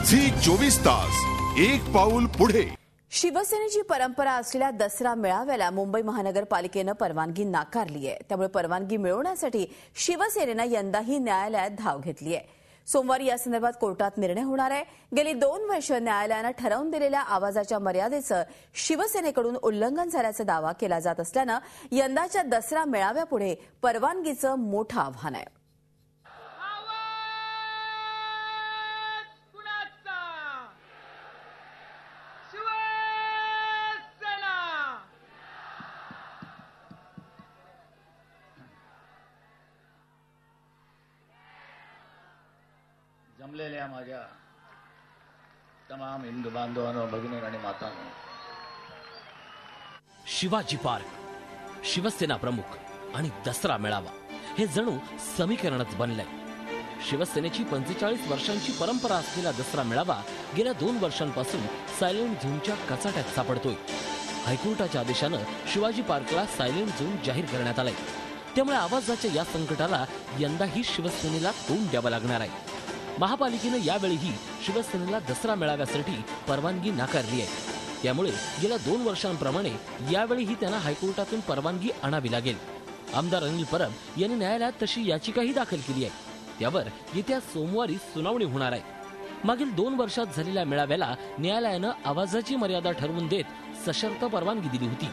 Zee 24 तास एक पाऊल पुढे। शिवसेनेची परंपरा असलेल्या दसरा मेळाव्याला मुंबई महानगरपालिकेने परवानगी नाकारली आहे। त्यामुळे परवानगी मिळवण्यासाठी शिवसेनेने यंदाही न्यायालयात धाव घेतली आहे। सोमवारी या संदर्भात कोर्टात निर्णय होणार आहे। गेली 2 वर्ष न्यायालयाने ठरवून दिलेल्या आवाजाच्या मर्यादेचं शिवसेनेकडून उल्लंघन झाल्याचा दावा केला जात असल्याने यंदाच्या दसरा मेळाव्यापुढे परवानगीचं मोठं आव्हान आहे। जमलेल्या माझ्या तमाम हिंदू बांधवांनो, भगिनी आणि मातांनो, शिवाजी पार्क, शिवसेना प्रमुख आणि दसरा मेळावा हे जणू समीकरणच बनलंय। शिवसेनेची 45 वर्षांची परंपरा असलेला दसरा मेळावा गेल्या 2 वर्षांपासून सायलेंट झोनच्या कचाट्यात सापडतोय। हायकोर्टाच्या आदेशानं शिवाजी पार्कला सायलेंट झोन जाहीर करण्यात आलाय। त्यामुळे आवाजाच्या या संकटाला यंदाही शिवसेनेला तोंड द्यावं लागणार आहे। महापालिकेने यावेळीही शिवसेनेला दसरा मेळाव्यासाठी परवानगी नाकारली आहे। त्यामुळे गेल्या 2 वर्षांप्रमाणे यावेळीही त्यांना हायकोर्टातून परवानगी आणावी लागेल। आमदार अनिल परब यांनी न्यायालयात तशी याचिकाही दाखल केली आहे। त्यावर येत्या सोमवारी सुनावणी होणार आहे। मागील 2 वर्षात झालेल्या मेळाव्याला न्यायालयानं आवाजाची मर्यादा ठरवून देत सशर्त परवानगी दिली होती।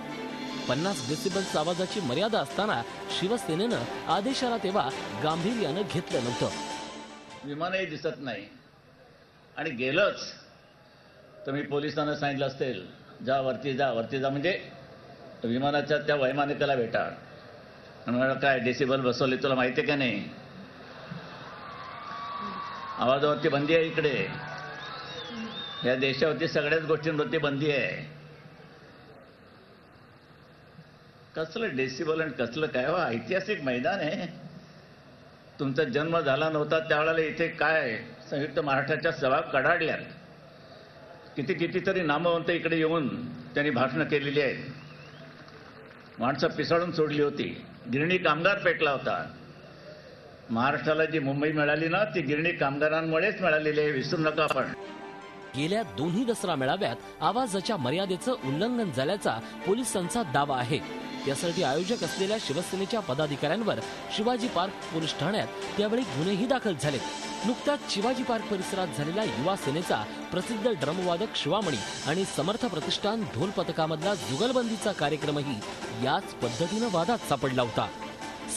50 डेसिबल्स आवाजाची मर्यादा असताना शिवसेनेनं आदेशाला तेव्हा गांभीर्यानं घेतलं नव्हतं। विमानही दिसत नाही आणि गेलंच तर मी पोलिसांना सांगितलं असेल, जा वरती जा म्हणजे विमानाच्या त्या वैमानिकाला भेटा आणि मला काय डेसिबल बसवले तुला माहिती आहे का नाही? आवाजावरती बंदी आहे इकडे, या देशावरती सगळ्याच गोष्टींवरती बंदी आहे। कसलं डेसिबल आणि कसलं काय? हो, ऐतिहासिक मैदान आहे। तुमचा जन्म झाला नव्हता त्यावेळेला इथे काय संयुक्त महाराष्ट्राच्या सभा कडाडल्यात। कितीतरी नामवंत इकडे येऊन त्यांनी भाषणं केलेली आहेत। माणसं पिसाळून सोडली होती। गिरणी कामगार पेटला होता। महाराष्ट्राला जी मुंबई मिळाली ना, ती गिरणी कामगारांमुळेच मिळालेली आहे, विसरू नका आपण। गेल्या 2 दसरा मेळाव्यात आवाजाच्या मर्यादेचं उल्लंघन झाल्याचा पोलिसांचा दावा आहे। त्यासाठी आयोजक असलेल्या शिवसेनेच्या पदाधिकाऱ्यांवर शिवाजी पार्क पोलीस ठाण्यात त्यावेळी गुन्हेही दाखल झाले। नुकताच शिवाजी पार्क परिसरात झालेला युवा सेनेचा प्रसिद्ध ड्रमवादक शिवामणी आणि समर्थ प्रतिष्ठान ढोल पथकामधला जुगलबंदीचा कार्यक्रमही याच पद्धतीनं वादात सापडला होता।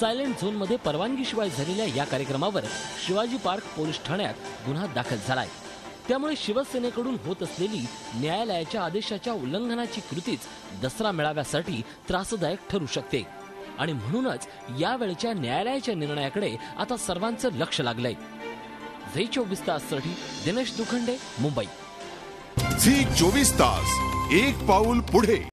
सायलेंट झोनमध्ये परवानगीशिवाय झालेल्या या कार्यक्रमावर शिवाजी पार्क पोलीस ठाण्यात गुन्हा दाखल झालाय। त्यामुळे शिवसेनेकडून होत असलेली न्यायालयाच्या आदेशाच्या उल्लंघनाची कृतीच दसरा मेळाव्यासाठी त्रासदायक ठरू शकते आणि म्हणूनच यावेळच्या न्यायालयाच्या निर्णयाकडे आता सर्वांचं लक्ष लागलंय। झी 24 ताससाठी दिनेश दुखंडे, मुंबई। झी 24 तास एक पाऊल पुढे।